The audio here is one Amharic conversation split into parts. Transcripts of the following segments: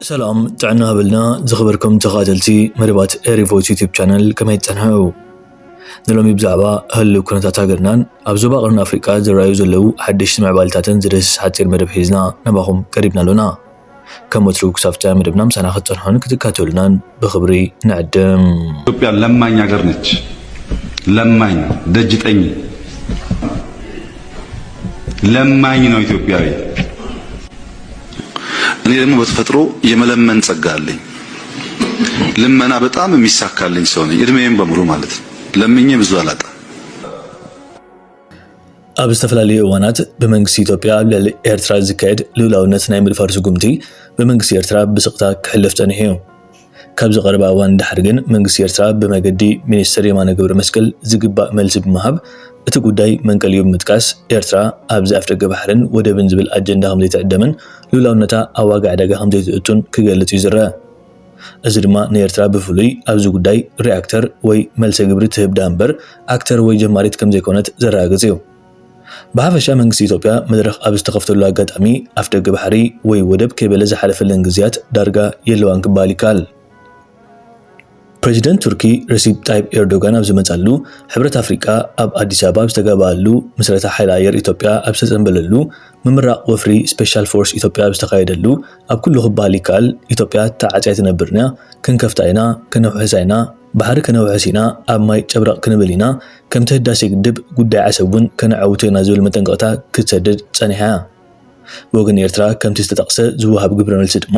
سلام تعنا بلنا زخبركم تقاتلتي مربات ايريفوت يوتيوب channel كما يتنهو نلوم يبزعبا هل كنت تاغرنان ابزوبا قرن افريقيا زرايو زلو حدش معبالتاتن زرس حتير مدب حيزنا نباهم قريبنا لنا كم وتروك سافتا مدبنا مسانا خطرهن كتكاتولنان بخبري نعدم ኢትዮጵያ ለማኝ ሀገር ነች ለማኝ ደጅጠኝ ለማኝ ነው ኢትዮጵያዊ እኔ ደግሞ በተፈጥሮ የመለመን ጸጋ አለኝ ልመና በጣም የሚሳካልኝ ሰው ነኝ እድሜዬን በሙሉ ማለት ነው ለምኜ ብዙ አላጣ ኣብ ዝተፈላለዩ እዋናት ብመንግስቲ ኢትዮጵያ ለኤርትራ ዝካየድ ልኡላውነት ናይ ምድፋር ስጉምቲ ብመንግስቲ ኤርትራ ብስቕታ ክሕለፍ ፀኒሑ ካብ ዝቐረበ እዋን ድሓር ግን መንግስቲ ኤርትራ ብመገዲ ሚኒስትር የማነ ገብረ መስቀል ዝግባእ መልሲ ብምሃብ እቲ ጉዳይ መንቀልዩ ብምጥቃስ ኤርትራ ኣብዚ ኣፍደገ ባሕርን ወደብን ዝብል ኣጀንዳ ከም ዘይትዕደምን ልኡላውነታ ኣብ ዋጋ ዕዳጋ ከም ዘይትእቱን ክገልጽ እዩ ዝረአ እዚ ድማ ንኤርትራ ብፍሉይ ኣብዚ ጉዳይ ሪኣክተር ወይ መልሲ ግብሪ ትህብ እምበር ኣክተር ወይ ጀማሪት ከም ዘይኮነት ዘረጋግጽ እዩ بحافشا منግስቲ ኢትዮጵያ መድረኽ ኣብ ዝተኸፍተሉ ኣጋጣሚ ኣፍደገ ባሕሪ ወይ ወደብ ከይበለ ዝሓለፈለን ግዝያት ዳርጋ የለዋን ክባል ይካል ፕሬዚደንት ቱርኪ ረሲፕ ታይፕ ኤርዶጋን ኣብ ዝመጻሉ ሕብረት ኣፍሪቃ ኣብ አዲስ አበባ ዝተጋባሉ መሰረተ ሓይሊ ኣየር ኢትዮጵያ ኣብ ዝተጸንበለሉ ምምራቕ ወፍሪ ስፔሻል ፎርስ ኢትዮጵያ ኣብ ዝተኻየደሉ ኣብ ኩሉ ክባል ይካል ኢትዮጵያ ተዓጽያ ትነብርና ክንከፍታ ኢና ከነውሕሳይና ባህር ከነውሕሲና ኣብ ማይ ጨብራቕ ክንብል ኢና ከም ተህዳሴ ግድብ ጉዳይ ዓሰቡን ከነዓውተና ዝብል መጠንቀቕታ ክትሰድድ ጸኒሓ ወገን ኤርትራ ከምቲ ዝተጠቕሰ ዝወሃብ ግብረ መልሲ ድማ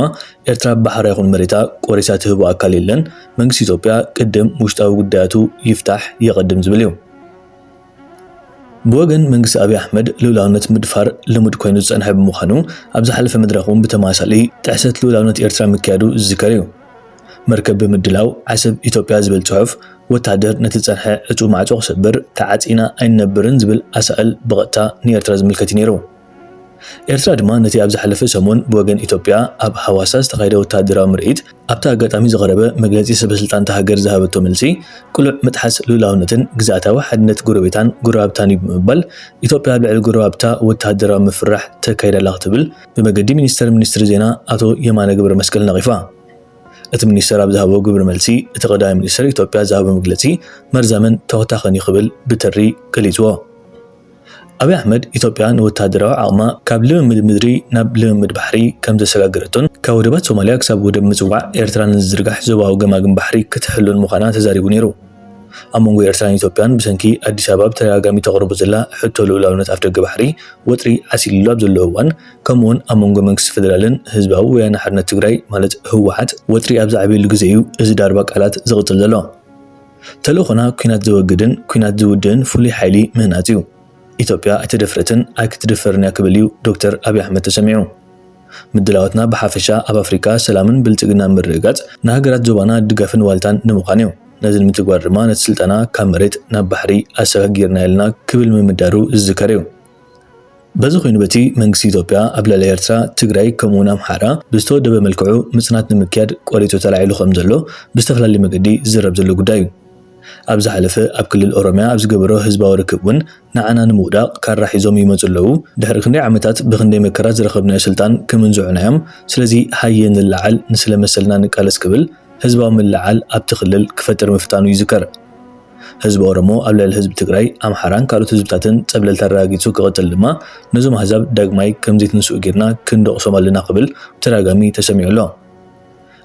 ኤርትራ ባህራ ይኹን መሬታ ቆሪሳ ትህቦ ኣካል የለን መንግስቲ ኢትዮጵያ ቅድም ውሽጣዊ ጉዳያቱ ይፍታሕ ይቐድም ዝብል እዩ ብወገን መንግስቲ አብይ አሕመድ ልኡላውነት ምድፋር ልሙድ ኮይኑ ዝጸንሐ ብምዃኑ ኣብ ዝሓለፈ መድረኹን ብተማሳሊ ጥሕሰት ልኡላውነት ኤርትራ ምክያዱ ዝዝከር እዩ مركب بمدلاو عسب إثيوبيا زبل صحف وتعدر نتتصنح عطو معطو خسبر تعاطينا أين نبرن زبل أسأل بغتا نيرترا زملكتي نيرو ኤርትራ ድማ ነቲ ኣብ ዝሓለፈ ሰሞን ብወገን ኢትዮጵያ ኣብ ሐዋሳ ዝተኻየደ ወታደራዊ ምርኢት ኣብታ ኣጋጣሚ ዝቐረበ መግለጺ ሰበስልጣን ሃገር ዝሃበቶ መልሲ ቁልዕ ምጥሓስ ልኡላውነትን ግዛኣታዊ ሓድነት ጎረቤታን ጎረባብታን ብምባል ኢትዮጵያ ልዕሊ ጎረባብታ ወታደራዊ ምፍራሕ ተካይዳላ ክትብል ብመገዲ ሚኒስትሪ ዜና ኣቶ የማነ ገብረ መስቀል ነቒፋ እቲ ሚኒስትር ኣብ ዝሃቦ ግብረ መልሲ እቲ ቀዳማይ ሚኒስትር ኢትዮጵያ ዝሃቦ መግለጺ መርዛመን ተወታኸን ይኽብል ብትሪ ገሊጽዎ አብይ አሕመድ ኢትዮጵያ ወታደራዊ ዓቕማ ካብ ልምምድ ምድሪ ናብ ልምምድ ባሕሪ ከም ዘሰጋገረቶን ካብ ወደባት ሶማልያ ክሳብ ወደብ ምጽዋዕ ኤርትራን ዝዝርጋሕ ዞባዊ ገማግም ባሕሪ ክትሕሉን ምዃና ተዛሪቡ ነይሩ ኣብ መንጎ ኤርትራን ኢትዮጵያን ብሰንኪ አዲስ አበባ ብተደጋጋሚ ተቕርቡ ዘላ ሕቶ ልኡላውነት ኣፍደገ ባሕሪ ወጥሪ ዓሲልሉ ኣብ ዘሎ እዋን ከምኡውን ኣብ መንጎ መንግስቲ ፌደራልን ህዝባዊ ወያነ ሓርነት ትግራይ ማለት ህወሓት ወጥሪ ኣብ ዝዓበየሉ ግዜ እዩ እዚ ዳርባ ቃላት ዝቕጽል ዘሎ ተልእኾና ኩናት ዘወግድን ኩናት ዝውድእን ፍሉይ ሓይሊ ምህናፅ እዩ ኢትዮጵያ ኣይተደፍረትን ኣይክትደፈርን ክብል እዩ ዶክተር አብይ አሕመድ ተሰሚዑ ምድላዋትና ብሓፈሻ ኣብ ኣፍሪካ ሰላምን ብልጽግናን ምርግጋጽ ንሃገራት ዞባና ድጋፍን ዋልታን ንምዃን እዩ ነዚ ንምትግባር ድማ ነቲ ስልጠና ካብ መሬት ናብ ባሕሪ ኣሰጋጊርና የልና ክብል ምምዳሩ ዝዝከር እዩ በዚ ኮይኑ በቲ መንግስቲ ኢትዮጵያ ኣብ ልዕሊ ኤርትራ ትግራይ ከምኡውን ኣምሓራ ብዝተወደበ መልክዑ ምጽናት ንምክያድ ቆሪጹ ተላዒሉ ከም ዘሎ ብዝተፈላለየ መገዲ ዝዘረብ ዘሎ ጉዳይ እዩ ኣብ ዝሓለፈ ኣብ ክልል ኦሮሚያ ኣብ ዝገበሮ ህዝባዊ ርክብ እውን ንዓና ንምውዳቕ ካራ ሒዞም ይመጹ ኣለዉ ድሕሪ ክንደይ ዓመታት ብክንደይ መከራት ዝረኸብናዮ ስልጣን ክምንዝዑናዮም ስለዚ ሃየ ንላዓል ንስለመሰልና ንቃለስ ክብል ህዝባዊ ምልዓል ኣብቲ ክልል ክፈጥር ምፍታኑ ይዝከር ህዝቢ ኦሮሞ ኣብ ልዕሊ ህዝቢ ትግራይ ኣምሓራን ካልኦት ህዝብታትን ፀብለልታ ኣረጋጊጹ ክቕፅል ድማ ነዞም ኣሕዛብ ዳግማይ ከም ዘይትንስኡ ጌርና ክንደቕሶም ኣለና ክብል ተደጋጋሚ ተሰሚዑ ኣሎ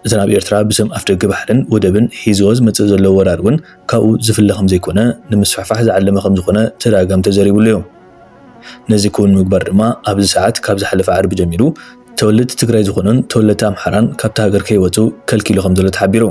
እቲ ናብ ኤርትራ ብስም ኣፍደገ ባሕርን ወደብን ሒዝዎ ዝመጽእ ዘሎ ወራር እውን ካብኡ ዝፍለ ከም ዘይኮነ ንምስፋሕፋሕ ዝዓለመ ከም ዝኾነ ተደጋጋሚ ተዘሪቡሉ እዩ ነዚ ክውን ምግባር ድማ ኣብዚ ሰዓት ካብ ዝሓለፈ ዓርቢ ጀሚሩ ተወለድቲ ትግራይ ዝኾኑን ተወለድቲ ኣምሓራን ካብቲ ሃገር ከይወፁ ከልኪሉ ከም ዘሎ ተሓቢሩ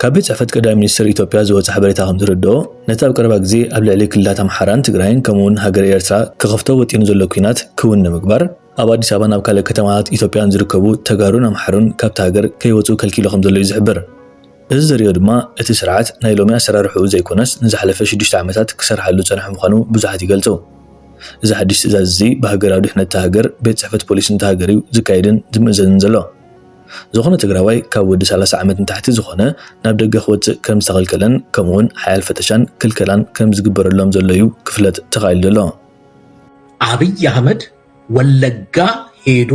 ካብ ቤት ጽሕፈት ቀዳማይ ሚኒስትር ኢትዮጵያ ዝወፀ ሓበሬታ ከም ዝርድኦ ነቲ ኣብ ቀረባ ግዜ ኣብ ልዕሊ ክልላት ኣምሓራን ትግራይን ከምኡውን ሃገር ኤርትራ ክኸፍቶ ወጢኑ ዘሎ ኩናት ክውን ንምግባር ኣብ አዲስ አበባ ናብ ካልእ ከተማታት ኢትዮጵያን ዝርከቡ ተጋሩን ኣምሓሩን ካብቲ ሃገር ከይወፁ ከልኪሉ ከም ዘሎ እዩ ዝሕብር እዚ ዘሪኦ ድማ እቲ ስርዓት ናይ ሎሚ ኣሰራርሑኡ ዘይኮነስ ንዝሓለፈ 6 ዓመታት ክሰርሓሉ ፀንሑ ምዃኑ ብዙሓት ይገልጹ እዚ ሓድሽ ትእዛዝ እዚ ብሃገራዊ ድሕነት ሃገር ቤት ጽሕፈት ፖሊስ ሃገር እዩ ዝካየድን ዝምእዘንን ዘሎ ዝኾነ ትግራዋይ ካብ ወዲ 30 ዓመት ንታሕቲ ዝኾነ ናብ ደገ ክወፅእ ከም ዝተኸልከለን ከምኡውን ሓያል ፈተሻን ክልከላን ከም ዝግበረሎም ዘሎ እዩ ክፍለጥ ተኻኢሉ ዘሎ አብይ አሕመድ ወለጋ ሄዶ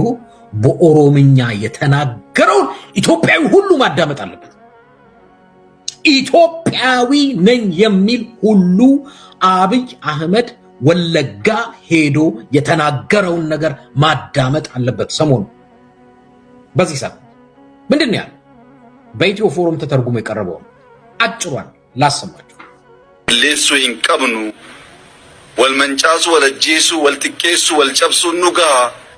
በኦሮምኛ የተናገረው ኢትዮጵያዊ ሁሉ ማዳመጥ አለበት። ኢትዮጵያዊ ነኝ የሚል ሁሉ አብይ አህመድ ወለጋ ሄዶ የተናገረውን ነገር ማዳመጥ አለበት። ሰሞኑ በዚህ ሰዓት ምንድነው ያለው? በኢትዮ ፎረም ተተርጉሞ የቀረበው አጭሯን ላሰማችሁ። ሌሱ ይንቀብኑ ወልመንጫሱ ወለጄሱ ወልትቄሱ ወልጨብሱ ኑጋ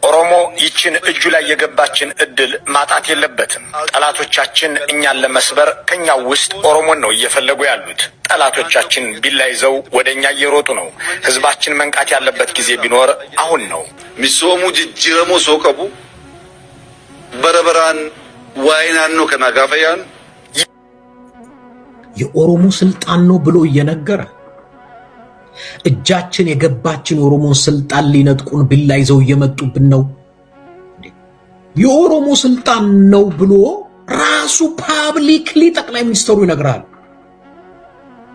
ኦሮሞ ይችን እጁ ላይ የገባችን እድል ማጣት የለበትም። ጠላቶቻችን እኛን ለመስበር ከኛው ውስጥ ኦሮሞን ነው እየፈለጉ ያሉት። ጠላቶቻችን ቢላ ይዘው ወደኛ እየሮጡ ነው። ህዝባችን መንቃት ያለበት ጊዜ ቢኖር አሁን ነው። ሚሶሙ ጅጅረሞ ሶቀቡ በረበራን ዋይናን ነው ከናጋፈያን የኦሮሞ ስልጣን ነው ብሎ እየነገረ እጃችን የገባችን የኦሮሞን ስልጣን ሊነጥቁን ቢላ ይዘው እየመጡብን ነው። የኦሮሞ ስልጣን ነው ብሎ ራሱ ፓብሊክሊ ጠቅላይ ሚኒስትሩ ይነግራል።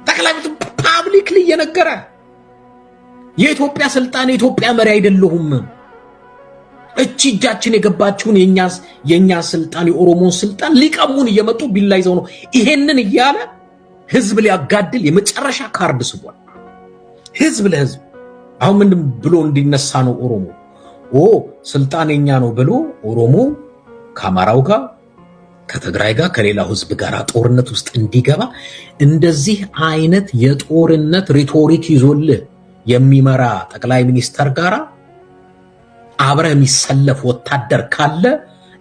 ጠቅላይ ሚኒስትሩ ፓብሊክሊ እየነገረ የኢትዮጵያ ስልጣን የኢትዮጵያ መሪ አይደለሁም፣ እጃችን የገባችውን የኛ ስልጣን የኦሮሞን ስልጣን ሊቀሙን እየመጡ ቢላ ይዘው ነው። ይሄንን እያለ ህዝብ ሊያጋድል የመጨረሻ ካርድ ስቧል። ህዝብ ለህዝብ አሁን ምን ብሎ እንዲነሳ ነው? ኦሮሞ ስልጣን የኛ ነው ብሎ ኦሮሞ ከአማራው ጋር ከትግራይ ጋር ከሌላው ህዝብ ጋር ጦርነት ውስጥ እንዲገባ እንደዚህ አይነት የጦርነት ሪቶሪክ ይዞልህ የሚመራ ጠቅላይ ሚኒስተር ጋራ አብረ የሚሰለፍ ወታደር ካለ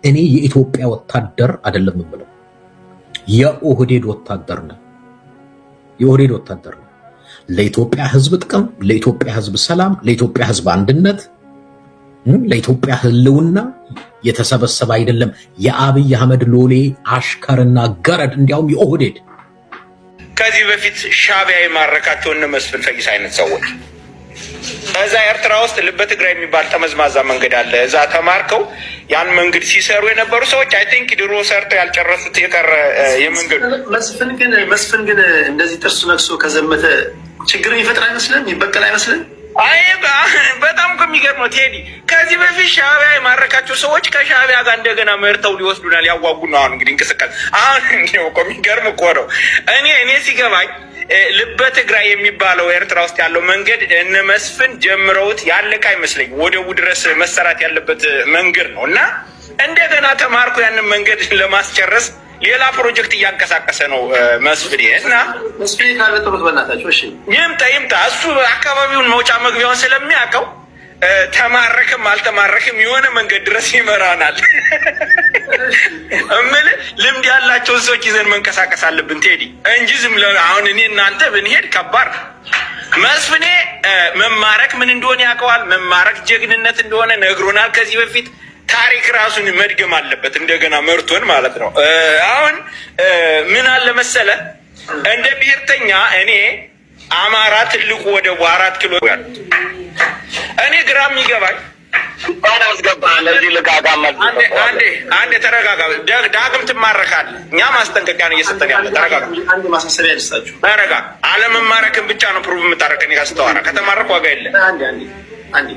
እኔ የኢትዮጵያ ወታደር አይደለም ብለው የኦህዴድ ወታደር ነው። የኦህዴድ ወታደር ነው። ለኢትዮጵያ ህዝብ ጥቅም፣ ለኢትዮጵያ ህዝብ ሰላም፣ ለኢትዮጵያ ህዝብ አንድነት፣ ለኢትዮጵያ ህልውና የተሰበሰበ አይደለም። የአብይ አህመድ ሎሌ አሽከርና ገረድ እንዲያውም የኦህዴድ ከዚህ በፊት ሻዕቢያ የማረካቸው እነ መስፍን ፈይስ አይነት ሰዎች እዛ ኤርትራ ውስጥ ልበ ትግራይ የሚባል ጠመዝማዛ መንገድ አለ። እዛ ተማርከው ያን መንገድ ሲሰሩ የነበሩ ሰዎች አይ ቲንክ ድሮ ሰርተው ያልጨረሱት የቀረ የመንገዱ መስፍን ግን እንደዚህ ጥርሱ ነክሶ ከዘመተ ችግር ይፈጥር አይመስልም? ይበቀል አይመስልም? አይ በጣም ከሚገርመው ቴዲ ከዚህ በፊት ሻዕቢያ የማረካቸው ሰዎች ከሻዕቢያ ጋር እንደገና መርተው ሊወስዱናል ያዋጉ ነው። አሁን እንግዲህ እንቅስቃሴ አሁን እኮ የሚገርም እኮ ነው። እኔ ሲገባኝ ልበ ትግራይ የሚባለው ኤርትራ ውስጥ ያለው መንገድ እነ መስፍን ጀምረውት ያለቀ አይመስለኝ። ወደቡ ድረስ መሰራት ያለበት መንገድ ነው እና እንደገና ተማርኮ ያንን መንገድ ለማስጨረስ ሌላ ፕሮጀክት እያንቀሳቀሰ ነው መስፍን። እና መስፍን ካለጥሩት በእናታችሁ እሺ ይምጣ እሱ አካባቢውን መውጫ መግቢያውን ስለሚያውቀው ተማረክም አልተማረክም የሆነ መንገድ ድረስ ይመራናል። እምልህ ልምድ ያላቸውን ሰዎች ይዘን መንቀሳቀስ አለብን ቴዲ እንጂ ዝም አሁን እኔ እናንተ ብንሄድ ከባድ። መስፍኔ መማረክ ምን እንደሆነ ያውቀዋል። መማረክ ጀግንነት እንደሆነ ነግሮናል ከዚህ በፊት። ታሪክ ራሱን መድገም አለበት እንደገና መርቶን ማለት ነው። አሁን ምን አለ መሰለ እንደ ብሔርተኛ እኔ አማራ ትልቁ ወደ 4 ኪሎ ያሉት እኔ ግራ የሚገባኝ አንዴ ተረጋጋ። ዳግም ትማረካለህ። እኛ ማስጠንቀቂያ ነው እየሰጠን ያለ። ተረጋጋ። አንድ ማሳሰቢያ ልስጣችሁ። ተረጋጋ። አለመማረክን ብቻ ነው ፕሩቭ የምታረከኝ ካስተዋራ ከተማረክ ዋጋ የለ። አንዴ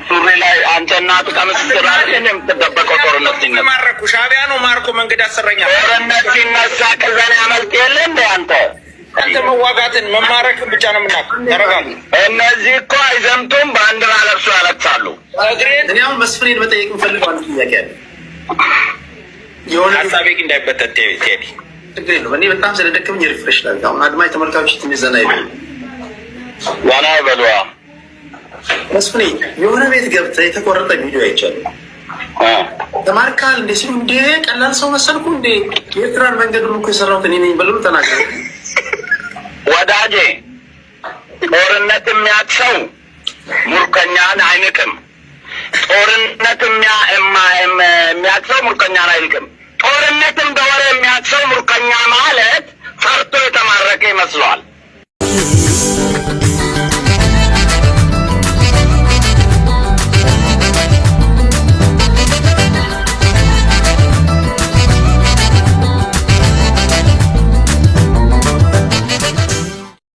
ሱሪ ላይ አንተና ተቀምስራ የምትደበቀው ጦርነት ሲነሳ ማረኩ ሻዕቢያ ነው ማርኮ መንገድ አሰረኛ ጦርነት ሲነሳ ከዛኔ አመልጥ የለ እንደ አንተ መዋጋትን መማረክን ብቻ ነው የምናውቀው። ተረጋጋ። እነዚህ እኮ አይዘምቱም፣ ባንዲራ ለብሶ ያለቅሳሉ። እኔ አሁን መስፍኔን መጠየቅ የምፈልገው አንድ ጥያቄ አለ። የሆነ ሀሳቤ እንዳይበተት ቴዲ ችግር የለውም። እኔ በጣም ስለደከመኝ ሪፍሬሽ ላድርግ። አሁን አድማጭ ተመልካቾች ትንሽ ዘና ይበሉ። ዋና ይበሉ። መስፍኔ የሆነ ቤት ገብተህ የተቆረጠ ቪዲዮ አይቻልም። ተማርካል እንደ ሲሉ እንደ ቀላል ሰው መሰልኩ እንደ የኤርትራን መንገዱን እኮ የሰራሁት እኔ ነኝ ብለው ተናገሩ። ወዳጄ ጦርነት የሚያቅሰው ሙርከኛን አይንቅም። ጦርነት የሚያቅሰው ሙርከኛን አይንቅም። ጦርነትም በወሬ የሚያቅሰው ሙርከኛ ማለት ፈርቶ የተማረከ ይመስለዋል።